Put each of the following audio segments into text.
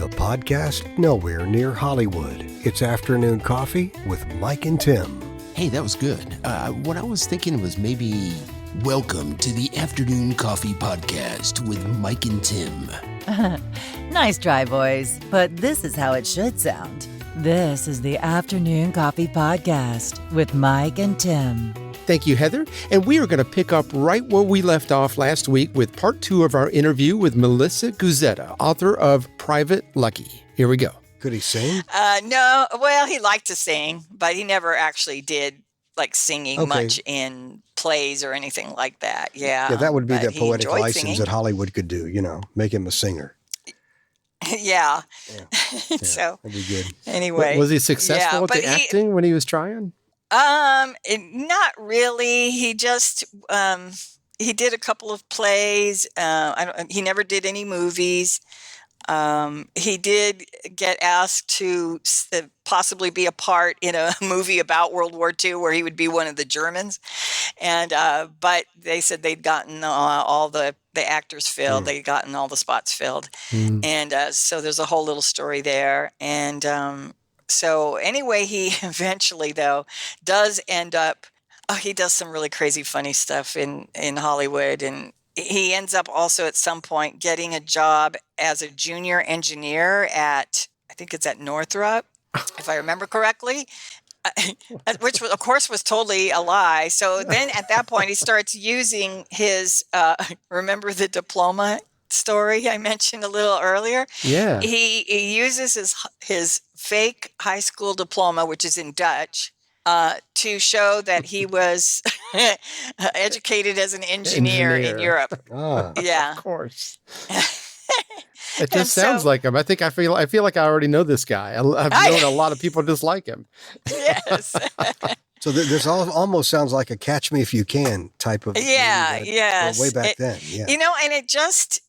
the podcast nowhere near Hollywood. It's Afternoon Coffee with Mike and Tim. Hey, that was good. What I was thinking was maybe welcome to the Afternoon Coffee Podcast with Mike and Tim. Nice try, boys, but this is how it should sound. This is the Afternoon Coffee Podcast with Mike and Tim. Thank you, Heather. And we are going to pick up right where we left off last week with part 2 of our interview with Melissa Guzzetta, author of Private Lucky. Here we go. Could he sing? No. Well, he liked to sing, but he never actually did like singing much in plays or anything like that. Yeah, that would be but the poetic license singing. that Hollywood could do, make him a singer. Yeah. So that'd be good. Anyway. Was he successful at the acting when he was trying? Not really. He just he did a couple of plays. He never did any movies. He did get asked to possibly be a part in a movie about World War II where he would be one of the Germans. And but they said they'd gotten all the actors filled. They'd gotten all the spots filled. And so there's a whole little story there. And so anyway, he eventually, though, does end up, he does some really crazy, funny stuff in Hollywood. And he ends up also at some point getting a job as a junior engineer at, I think it's at Northrop, if I remember correctly, which of course was totally a lie. So then at that point, he starts using his, remember the diploma story I mentioned a little earlier? Yeah. He uses his fake high school diploma, which is in Dutch, to show that he was educated as an engineer in Europe. Yeah, of course. It just sounds like him. I feel like I already know this guy. I've known a lot of people just like him. Yes. So this almost sounds like a "Catch Me If You Can" type of yes. Way back then. Yeah. And it just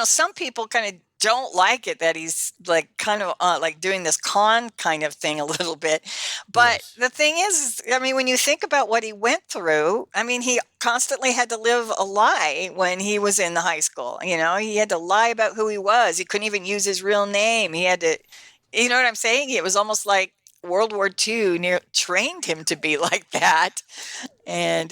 some people kind of don't like it that he's like kind of like doing this con kind of thing a little bit. But the thing is, when you think about what he went through, he constantly had to live a lie when he was in the high school. He had to lie about who he was. He couldn't even use his real name. He had to, you know what I'm saying? It was almost like World War II trained him to be like that. And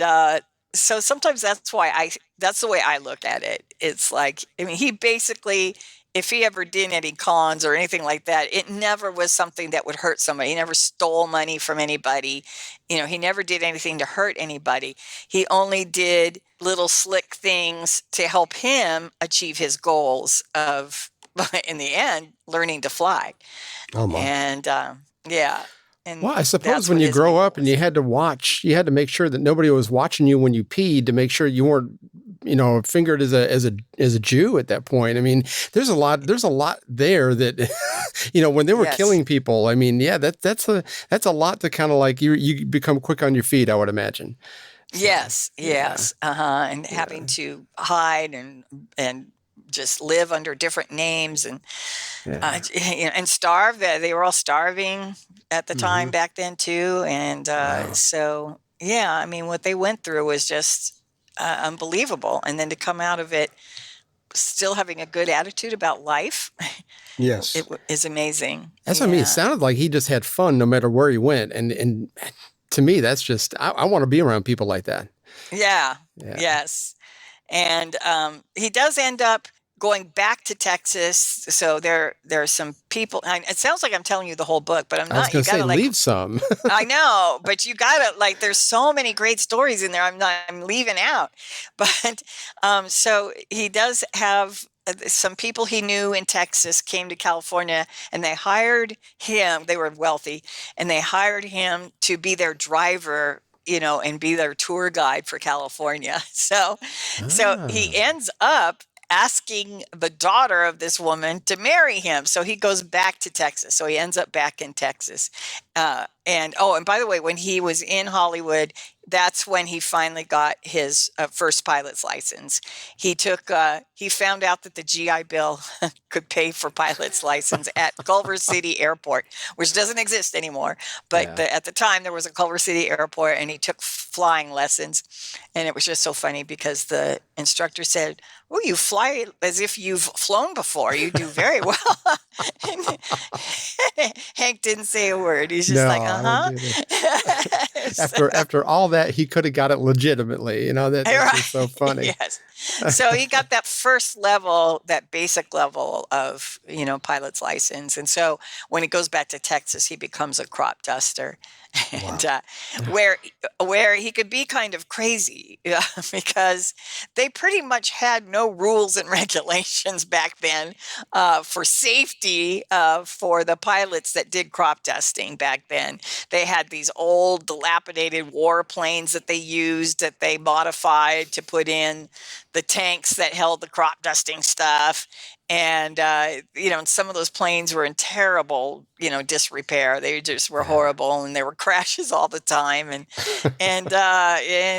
so sometimes that's the way I look at it. It's like, he basically, if he ever did any cons or anything like that, it never was something that would hurt somebody. He never stole money from anybody. He never did anything to hurt anybody. He only did little slick things to help him achieve his goals of, in the end, learning to fly. Oh my. And yeah. And well, I suppose when you grow up and you had to make sure that nobody was watching you when you peed to make sure you weren't, fingered as a Jew at that point. There's a lot there that, when they were killing people, that's a lot to kind of like, you become quick on your feet, I would imagine. So, yes. And having to hide and just live under different names and and starve. They were all starving at the time back then too. And so, what they went through was just unbelievable. And then to come out of it still having a good attitude about life. Yes. It is amazing. That's what I mean. It sounded like he just had fun no matter where he went. And to me, that's just, I want to be around people like that. Yeah. Yes. And he does end up going back to Texas. So there are some people, it sounds like I'm telling you the whole book, but I'm not. I was going to say, leave some. I know, but you got to there's so many great stories in there. I'm leaving out. But so he does have some people he knew in Texas came to California and they hired him. They were wealthy and they hired him to be their driver, and be their tour guide for California. So he ends up asking the daughter of this woman to marry him. So he goes back to Texas. So he ends up back in Texas. And by the way, when he was in Hollywood, that's when he finally got his first pilot's license. He found out that the GI Bill could pay for pilot's license at Culver City Airport, which doesn't exist anymore. But at the time, there was a Culver City Airport, and he took flying lessons. And it was just so funny because the instructor said, "Oh, you fly as if you've flown before. You do very well." And Hank didn't say a word. He's just like, After all that, he could have got it legitimately. That's just so funny. Yes. So he got that first level, that basic level of, pilot's license. And so when he goes back to Texas, he becomes a crop duster. And where he could be kind of crazy because they pretty much had no rules and regulations back then for safety for the pilots that did crop dusting back then. They had these old dilapidated warplanes that they used, that they modified to put in the tanks that held the crop dusting stuff. And, some of those planes were in terrible, disrepair. They just were horrible, and there were crashes all the time. And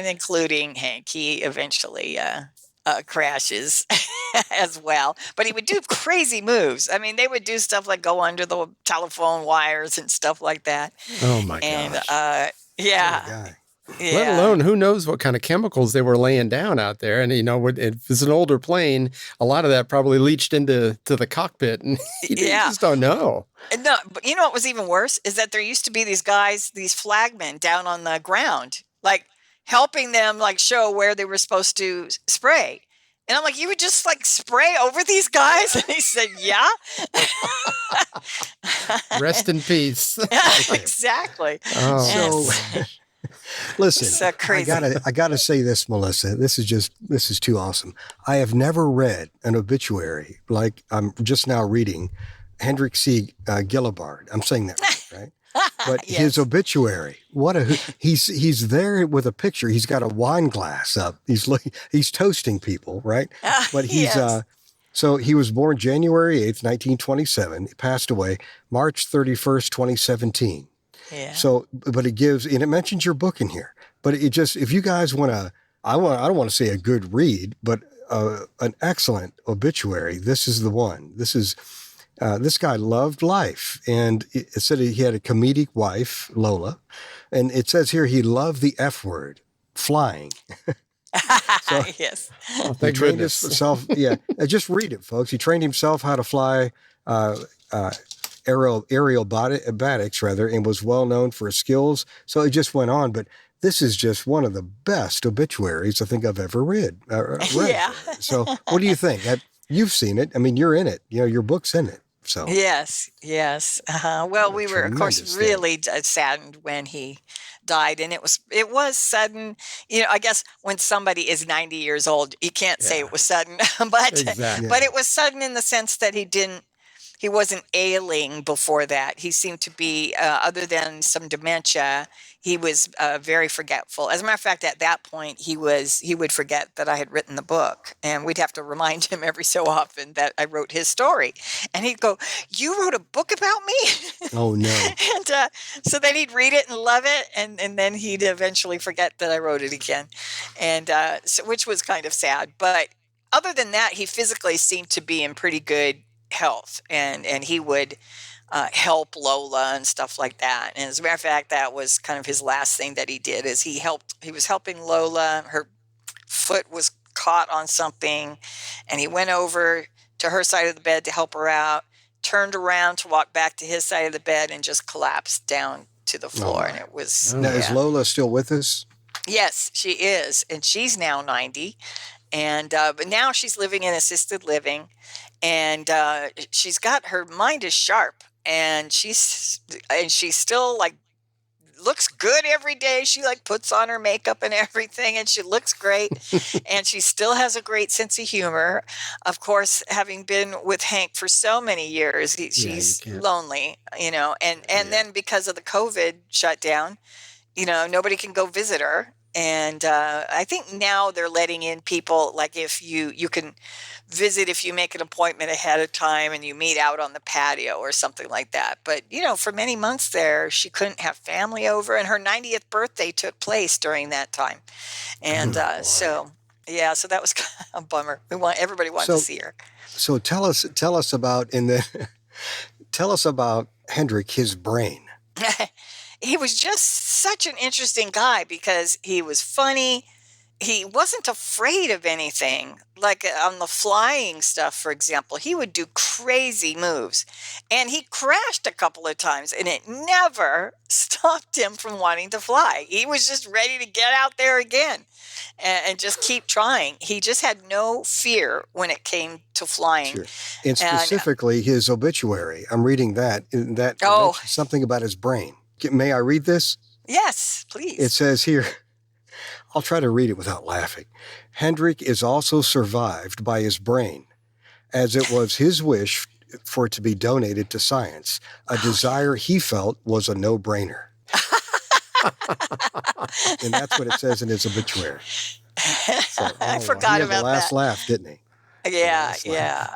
including Hank, he eventually crashes as well. But he would do crazy moves. I mean, they would do stuff like go under the telephone wires and stuff like that. Oh, my gosh. And, yeah. Let alone who knows what kind of chemicals they were laying down out there. And, if it's an older plane, a lot of that probably leached into the cockpit. And you just don't know. No, but what was even worse is that there used to be these guys, these flagmen down on the ground, like helping them show where they were supposed to spray. And I'm like, you would just spray over these guys? And he said, yeah. Rest in peace. Exactly. Oh. So... Listen, so crazy. I gotta say this, Melissa. This is too awesome. I have never read an obituary like I'm just now reading Hank Gillebaard. I'm saying that right? But yes. His obituary, he's there with a picture. He's got a wine glass up. He's toasting people, right? But he's so he was born January 8th, 1927. He passed away March 31st, 2017. Yeah. So, but it gives, and it mentions your book in here, but it just, if you guys want to, I don't want to say a good read, but an excellent obituary. This is the one. This guy loved life, and it said he had a comedic wife, Lola, and it says here he loved the F word, flying. So, yes. Oh, thank trained goodness. himself. Yeah. Just read it, folks. He trained himself how to fly, aerobatics rather, and was well known for his skills. So it just went on, but this is just one of the best obituaries I think I've ever read. Yeah. So what do you think? You've seen it. I mean, you're in it. Your book's in it. So yes. Well, we were, of course, really saddened when he died, and it was sudden. I guess when somebody is 90 years old, you can't say it was sudden, but it was sudden in the sense that he wasn't ailing before that. He seemed to be, other than some dementia, he was very forgetful. As a matter of fact, at that point, he would forget that I had written the book, and we'd have to remind him every so often that I wrote his story. And he'd go, "You wrote a book about me?" Oh no! And so then he'd read it and love it, and then he'd eventually forget that I wrote it again, and which was kind of sad. But other than that, he physically seemed to be in pretty good health, and he would help Lola and stuff like that. And as a matter of fact, that was kind of his last thing that he did, is he was helping Lola. Her foot was caught on something, and he went over to her side of the bed to help her out, turned around to walk back to his side of the bed, and just collapsed down to the floor. And it was now, is Lola still with us? Yes, she is, and she's now 90. And but now she's living in assisted living, and she's got, her mind is sharp, and she's still looks good every day. She puts on her makeup and everything, and she looks great. And she still has a great sense of humor. Of course, having been with Hank for so many years, she's lonely, and then because of the COVID shutdown, nobody can go visit her. And I think now they're letting in people, like if you can visit if you make an appointment ahead of time and you meet out on the patio or something like that. But, for many months there, she couldn't have family over, and her 90th birthday took place during that time. And so, yeah, so that was kind of a bummer. Everybody wanted to see her. So tell us about tell us about Hendrik, his brain. He was just such an interesting guy because he was funny. He wasn't afraid of anything. Like on the flying stuff, for example, he would do crazy moves. And he crashed a couple of times, and it never stopped him from wanting to fly. He was just ready to get out there again and just keep trying. He just had no fear when it came to flying. Sure. And specifically his obituary. I'm reading that. That mentions something about his brain. May I read this? Yes, please. It says here, I'll try to read it without laughing. Hendrik is also survived by his brain, as it was his wish for it to be donated to science, a desire he felt was a no-brainer. And that's what it says in his obituary. So, I forgot about that. He had the last laugh, didn't he? Yeah, yeah.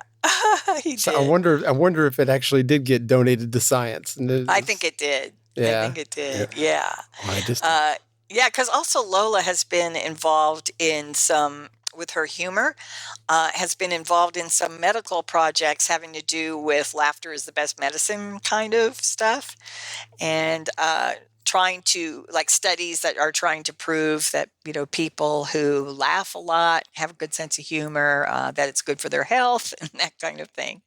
He did. So I wonder if it actually did get donated to science. I think it did. Yeah. I think it did. Yeah. Well, yeah, because also Lola has been involved in some, with her humor, has been involved in some medical projects having to do with laughter is the best medicine kind of stuff. And trying to, like studies that are trying to prove that, people who laugh a lot have a good sense of humor, that it's good for their health and that kind of thing.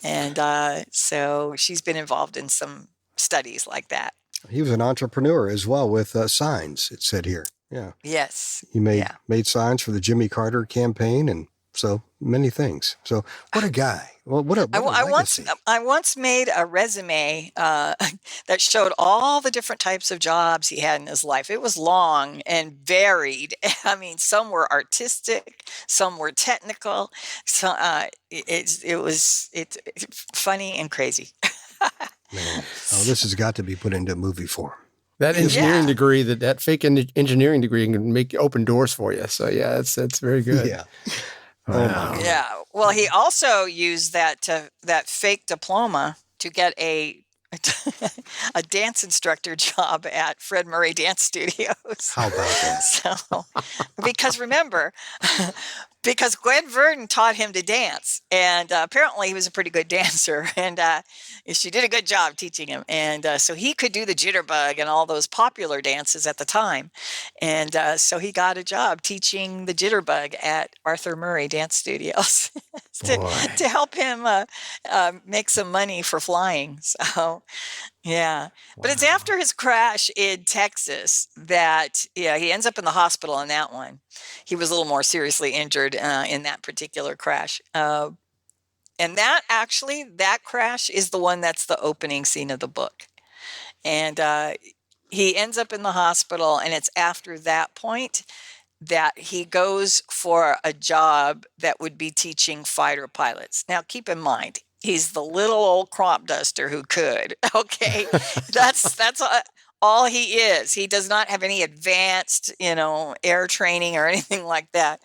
And so she's been involved in some studies like that. He was an entrepreneur as well with signs, it said here. Yeah. Yes. He made signs for the Jimmy Carter campaign and so many things. So what a guy. Well, what a legacy. I once made a resume that showed all the different types of jobs he had in his life. It was long and varied. I mean, some were artistic, some were technical. So it was funny and crazy. Man, this has got to be put into movie form. That engineering degree, that fake engineering degree can open doors for you. So yeah, that's very good. Yeah. Wow. Yeah. Well, he also used that fake diploma to get a dance instructor job at Fred Murray Dance Studios. How about that? So, because remember, because Gwen Verdon taught him to dance, and apparently he was a pretty good dancer, and she did a good job teaching him, and so he could do the jitterbug and all those popular dances at the time, and so he got a job teaching the jitterbug at Arthur Murray Dance Studios to help him make some money for flying. So. Yeah. But it's after his crash in Texas that, he ends up in the hospital in that one. He was a little more seriously injured in that particular crash. And that crash is the one that's the opening scene of the book. And he ends up in the hospital, and it's after that point that he goes for a job that would be teaching fighter pilots. Now, keep in mind, he's the little old crop duster who could. Okay, that's all he is. He does not have any advanced, air training or anything like that.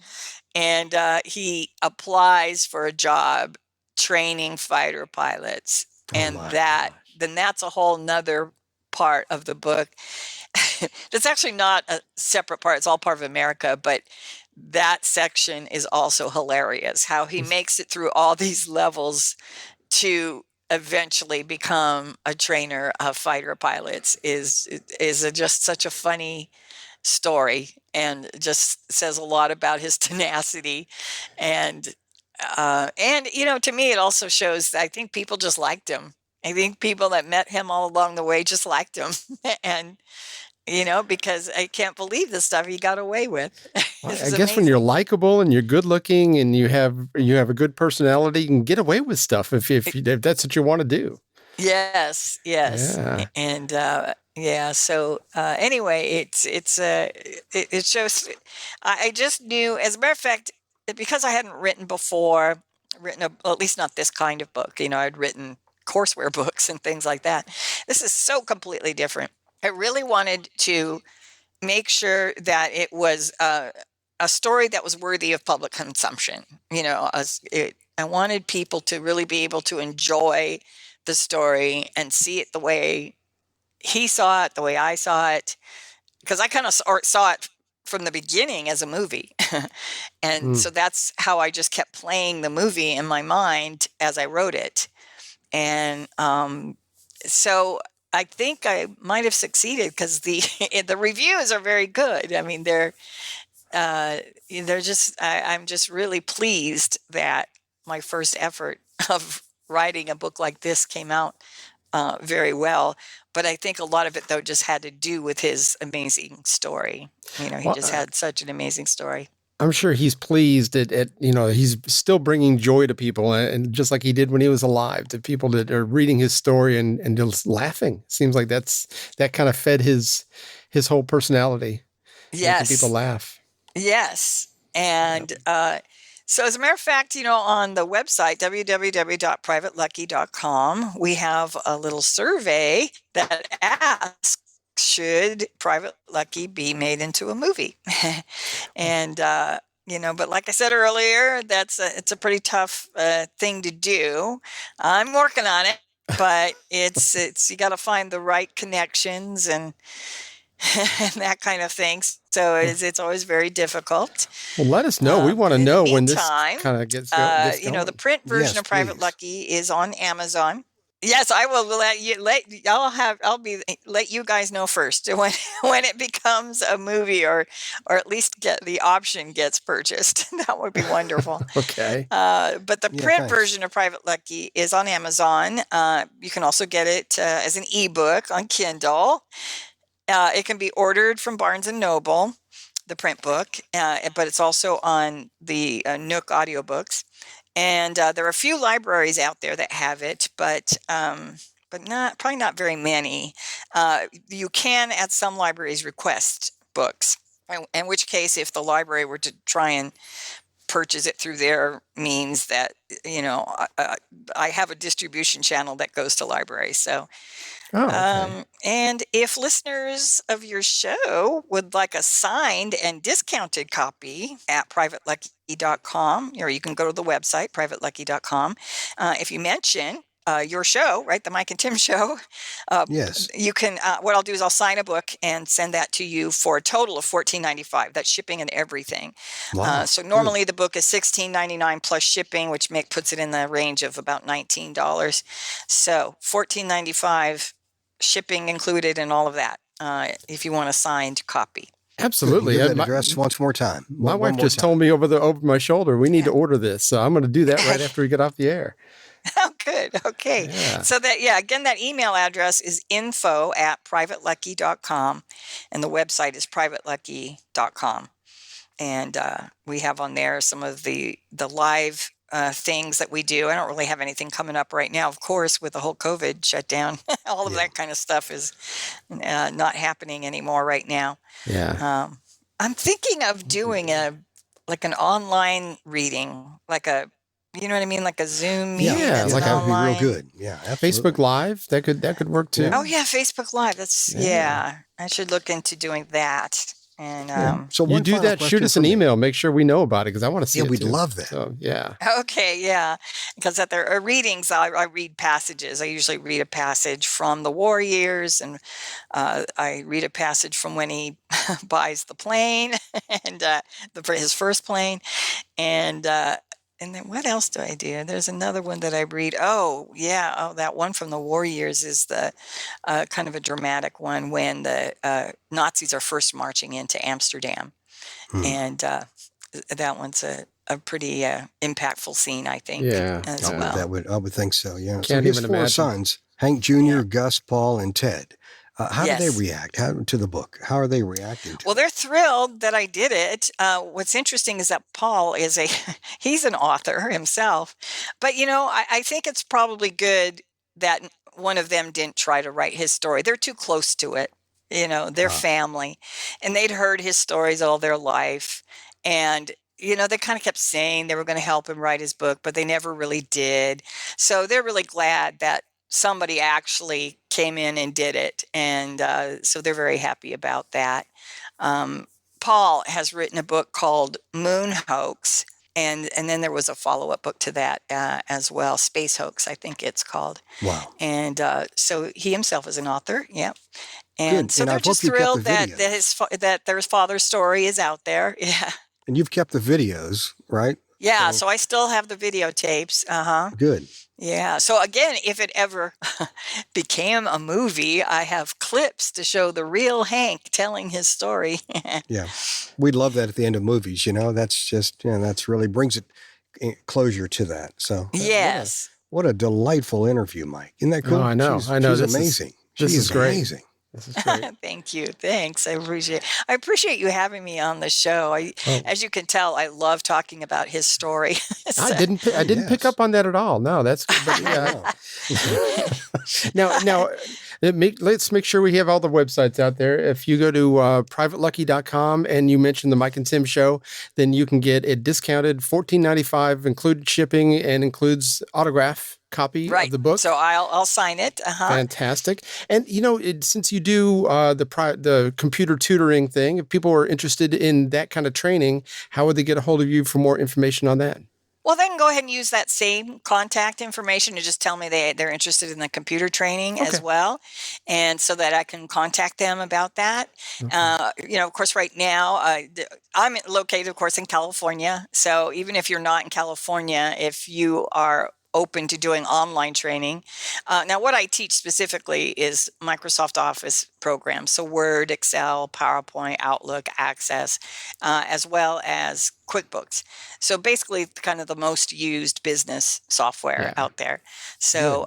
And he applies for a job training fighter pilots, then that's a whole nother part of the book. That's actually not a separate part. It's all part of America, but that section is also hilarious. How he makes it through all these levels to eventually become a trainer of fighter pilots is just such a funny story, and just says a lot about his tenacity. And to me, it also shows that I think people just liked him. I think people that met him all along the way just liked him. And because I can't believe the stuff he got away with. I guess when you're likable and you're good looking and you have a good personality, you can get away with stuff if that's what you want to do. Yes. Yeah. And so anyway, it shows. I just knew, as a matter of fact, because I hadn't written at least not this kind of book. I'd written courseware books and things like that. This is so completely different. I really wanted to make sure that it was a story that was worthy of public consumption. I wanted people to really be able to enjoy the story and see it the way he saw it, the way I saw it, because I kind of saw it from the beginning as a movie. And so that's how I just kept playing the movie in my mind as I wrote it. And so I think I might have succeeded because the reviews are very good. I mean, they're just I'm just really pleased that my first effort of writing a book like this came out very well. But I think a lot of it, though, just had to do with his amazing story. He just had such an amazing story. I'm sure he's pleased at he's still bringing joy to people, and just like he did when he was alive, to people that are reading his story and just laughing. Seems like that kind of fed his whole personality. Yes. Making people laugh. Yes. And so as a matter of fact, on the website, www.privatelucky.com, we have a little survey that asks, should Private Lucky be made into a movie? And, but like I said earlier, it's a pretty tough thing to do. I'm working on it, but it's you got to find the right connections and that kind of thing. So it's always very difficult. Well, let us know. We want to know when this meantime, kind of gets going. the print version of Private Lucky is on Amazon. Yes, I will let you guys know first when it becomes a movie, or at least the option gets purchased. That would be wonderful. Okay. But the print version of Private Lucky is on Amazon. You can also get it as an ebook on Kindle. It can be ordered from Barnes & Noble, the print book, but it's also on the Nook audiobooks. And there are a few libraries out there that have it, but probably not very many. You can, at some libraries, request books, in which case, if the library were to try and purchase it through their means, that, I have a distribution channel that goes to libraries. So. Okay. And if listeners of your show would like a signed and discounted copy at privatelucky.com, or you can go to the website, privatelucky.com. If you mention your show, right, the Mike and Tim show, yes, you can, what I'll do is I'll sign a book and send that to you for a total of $14.95. That's shipping and everything. Wow. So normally the book is $16.99 plus shipping, which puts it in the range of about $19. So $14.95. Shipping included and all of that, if you want a signed copy. Absolutely. Give that address once more time. My wife just told me over my shoulder, we need to order this. So I'm going to do that right after we get off the air. Oh, good. Okay. Yeah. So again, that email address is info@privatelucky.com, and the website is privatelucky.com. And we have on there some of the live things that we do. I don't really have anything coming up right now, of course, with the whole COVID shutdown. All of that kind of stuff is not happening anymore right now. Yeah. I'm thinking of doing an online reading, you know what I mean, like a Zoom meeting. Yeah, that would be real good. Yeah, absolutely. Facebook Live, that could work too. Oh yeah, Facebook Live. That's I should look into doing that. And so you do that, shoot us an email, make sure we know about it, because I want to see it. Yeah, we'd too. love that. So, yeah. Okay, yeah. Because at the readings, I read passages. I usually read a passage from the war years, and I read a passage from when he buys the plane, and his first plane, and then what else do I do? There's another one that I read. Oh, yeah. Oh, that one from the war years is the kind of a dramatic one when the Nazis are first marching into Amsterdam. And that one's a pretty impactful scene, I think. Yeah. As well. I would think so, yeah. Can't so his even four imagine. sons, Hank Jr., Gus, Paul, and Ted. How do they Yes. react to the book? How are they reacting to Well, they're thrilled that I did it. What's interesting is that Paul is he's an author himself. But, I think it's probably good that one of them didn't try to write his story. They're too close to it. They're family. And they'd heard his stories all their life. And, they kind of kept saying they were going to help him write his book, but they never really did. So they're really glad that somebody actually came in and did it. And so they're very happy about that. Paul has written a book called Moon Hoax. And then there was a follow-up book to that as well, Space Hoax, I think it's called. Wow. And so he himself is an author, yeah. And Good. so And I they're hope just you kept thrilled the that videos. that their father's story is out there. Yeah. And you've kept the videos, right? Yeah, So- so I still have the videotapes. Uh-huh. Good. Yeah. So again, if it ever became a movie, I have clips to show the real Hank telling his story. Yeah. We'd love that at the end of movies, that's just, that's really brings it closure to that. So Yes. what a delightful interview, Mike. Isn't that cool? Oh, I know. She's This is- amazing. this She is great. amazing. This is great. Thank you. Thanks. I appreciate you having me on the show. As you can tell, I love talking about his story. I didn't pick Yes. up on that at all. No, that's good. But, yeah. Now, let's make sure we have all the websites out there. If you go to privatelucky.com and you mention the Mike and Tim show, then you can get a discounted $14.95, included shipping, and includes autograph copy Right. of the book. So I'll sign it. Uh-huh. Fantastic. And since you do the computer tutoring thing, if people are interested in that kind of training, how would they get a hold of you for more information on that? Well, then go ahead and use that same contact information to just tell me they're interested in the computer training as well. And so that I can contact them about that. Of course, right now, I'm located, of course, in California. So even if you're not in California, if you are open to doing online training. Now, what I teach specifically is Microsoft Office programs. So Word, Excel, PowerPoint, Outlook, Access, as well as QuickBooks. So basically kind of the most used business software out there. So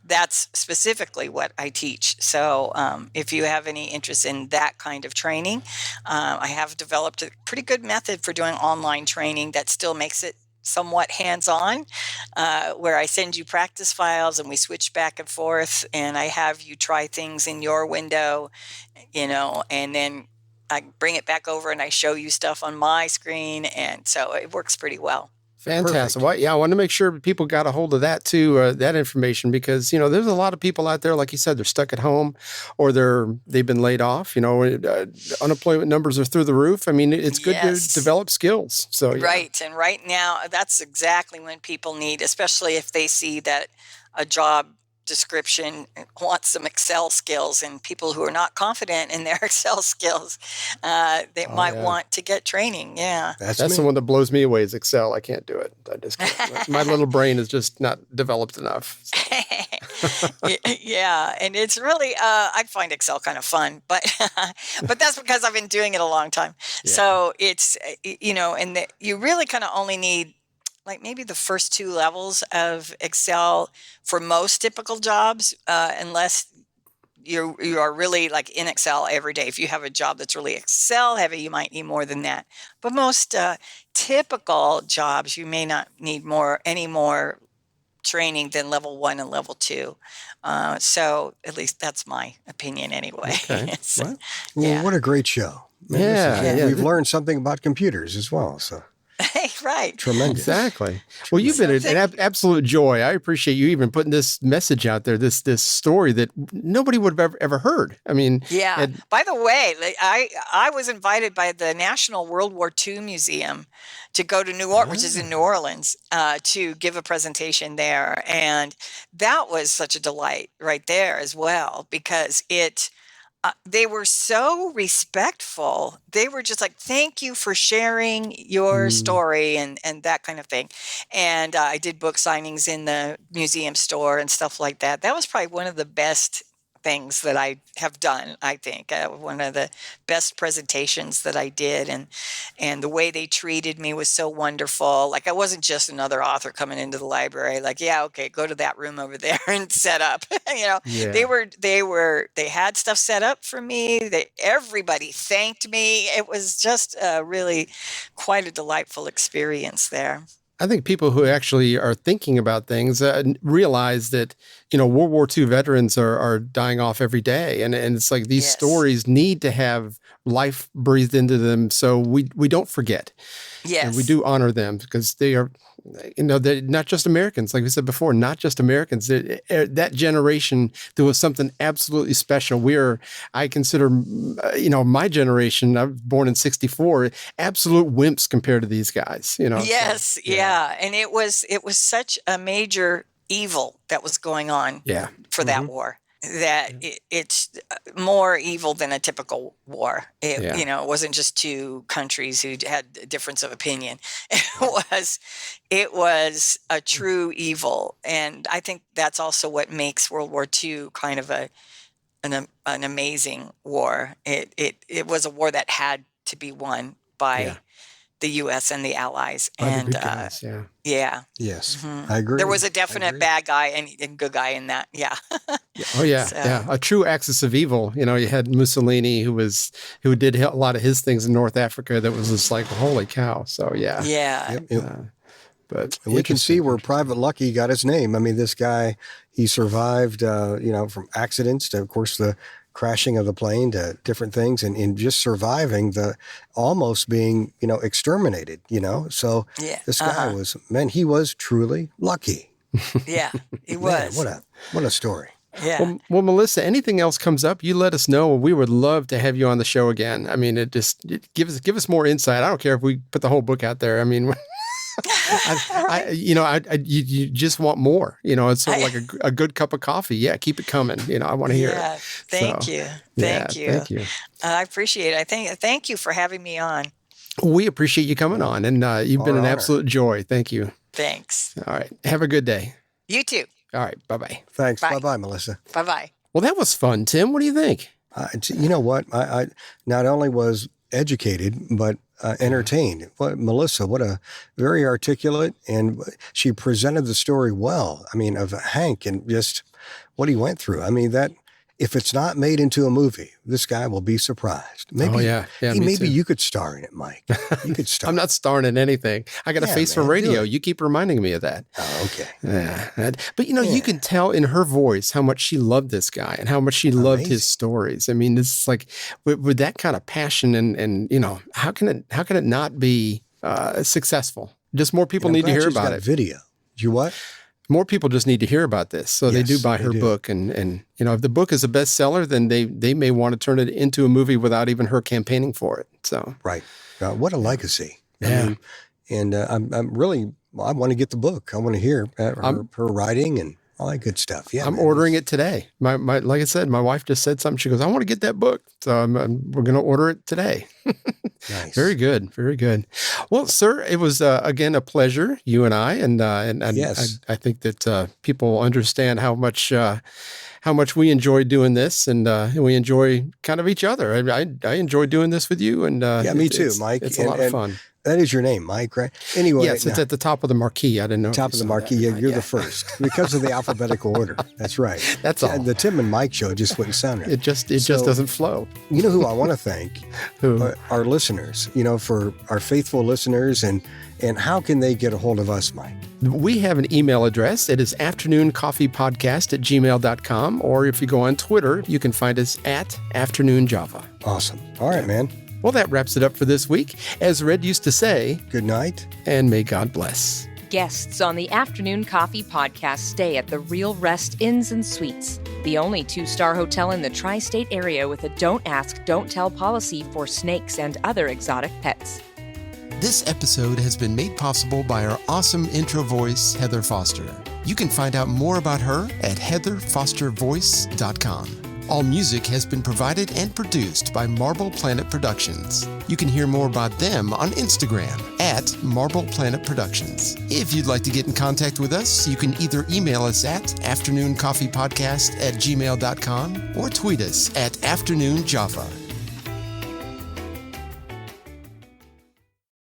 that's specifically what I teach. So if you have any interest in that kind of training, I have developed a pretty good method for doing online training that still makes it somewhat hands-on, where I send you practice files and we switch back and forth, and I have you try things in your window, and then I bring it back over and I show you stuff on my screen, and so it works pretty well. Fantastic. Well, I want to make sure people got a hold of that too, that information, because, there's a lot of people out there, like you said, they're stuck at home or they've been laid off, unemployment numbers are through the roof. I mean, it's good to develop skills. So, Right. And right now, that's exactly when people need, especially if they see that a job description wants some Excel skills, and people who are not confident in their Excel skills, they might want to get training. Yeah. That's the one that blows me away is Excel. I can't do it. I just can't. My little brain is just not developed enough. Yeah. And it's really, I find Excel kind of fun, but that's because I've been doing it a long time. Yeah. So it's, and you really kind of only need like maybe the first two levels of Excel for most typical jobs, unless you are really like in Excel every day. If you have a job that's really Excel heavy, you might need more than that. But most typical jobs, you may not need any more training than level 1 and level 2. So at least that's my opinion anyway. Okay. So, Well, what a great show. We've learned something about computers as well. So. Right. Tremendous. Exactly. Well, you've been an absolute joy. I appreciate you even putting this message out there, this story that nobody would have ever heard. I mean, By the way, I was invited by the National World War II Museum to go to New Orleans, which is in New Orleans, to give a presentation there, and that was such a delight right there as well, because they were so respectful. They were just like, thank you for sharing your story and that kind of thing. And I did book signings in the museum store and stuff like that. That was probably one of the best things that I have done, I think. One of the best presentations that I did. And the way they treated me was so wonderful. Like I wasn't just another author coming into the library, like, okay, go to that room over there and set up. They had stuff set up for me. Everybody thanked me. It was just really quite a delightful experience there. I think people who actually are thinking about things realize that World War II veterans are dying off every day. And it's like these stories need to have life breathed into them so we don't forget. Yes. And we do honor them because they are, they're not just Americans. Like we said before, not just Americans. That generation, there was something absolutely special. I consider, my generation, I was born in 1964, absolute wimps compared to these guys, Yes. So, yeah. And it was such a major evil that was going on for that war. That it's more evil than a typical war. It wasn't just two countries who had a difference of opinion. It was a true evil, and I think that's also what makes World War II kind of an amazing war. It was a war that had to be won by the U.S. and the Allies, and Yes, I agree. There was a definite bad guy and good guy in that. Yeah. A true axis of evil. You had Mussolini, who did a lot of his things in North Africa. That was just like, holy cow. So but we can see where Private Lucky got his name. I mean, this guy, he survived, from accidents to, of course, the crashing of the plane to different things, and in just surviving the almost being, exterminated, So this guy he was truly lucky. Yeah, he was. Man, what a story. Yeah. Well, Melissa, anything else comes up, you let us know. We would love to have you on the show again. I mean, it give us more insight. I don't care if we put the whole book out there. I mean, you just want more. It's sort of like a good cup of coffee. Yeah, keep it coming. I want to hear it. Thank you. Thank you. I appreciate it. Thank you for having me on. We appreciate you coming on, and you've been an absolute joy. Thank you. Thanks. All right. Have a good day. You too. All right. Bye-bye. Thanks. Bye. Bye-bye, Melissa. Bye-bye. Well, that was fun, Tim. What do you think? You know what? I not only was educated, but entertained. Melissa, what a very articulate, and she presented the story well. I mean, of Hank and just what he went through. I mean, that if it's not made into a movie, this guy will be surprised. Maybe, maybe you could star in it, Mike. You could star. I'm not starring in anything. I got a face for radio. You keep reminding me of that. Oh, okay. Yeah. But, you can tell in her voice how much she loved this guy and how much she loved his stories. I mean, it's like with that kind of passion and how can it not be successful? Just more people need to hear about it. Video. You what? More people just need to hear about this. So they do buy her book. And if the book is a bestseller, then they may want to turn it into a movie without even her campaigning for it. So right. What a legacy. Yeah. I want to get the book. I want to hear her writing and all that good stuff. Yeah, I'm ordering it today. My like I said, my wife just said something. She goes, I want to get that book. So we're going to order it today. Nice. Very good. Very good. Well, sir, it was, again, a pleasure, you and I. And yes. I think that people understand how much we enjoy doing this, and we enjoy kind of each other. I enjoy doing this with you. And me too, Mike. It's a lot of fun. That is your name, Mike, right? Anyway. Yes, it's at the top of the marquee. I didn't know. Top of the marquee. Yeah, you're the first because of the alphabetical order. That's right. That's all. The Tim and Mike show just wouldn't sound right. It just doesn't flow. You know who I want to thank? Our listeners, for our faithful listeners, and how can they get a hold of us, Mike? We have an email address. It is afternooncoffeepodcast@gmail.com, or if you go on Twitter, you can find us at afternoonjava. Awesome. All right, man. Well, that wraps it up for this week. As Red used to say, good night, and may God bless. Guests on the Afternoon Coffee Podcast stay at the Real Rest Inns and Suites, the only 2-star hotel in the tri-state area with a don't ask, don't tell policy for snakes and other exotic pets. This episode has been made possible by our awesome intro voice, Heather Foster. You can find out more about her at heatherfostervoice.com. All music has been provided and produced by Marble Planet Productions. You can hear more about them on Instagram at Marble Planet Productions. If you'd like to get in contact with us, you can either email us at afternooncoffeepodcast@gmail.com or tweet us at afternoonjava.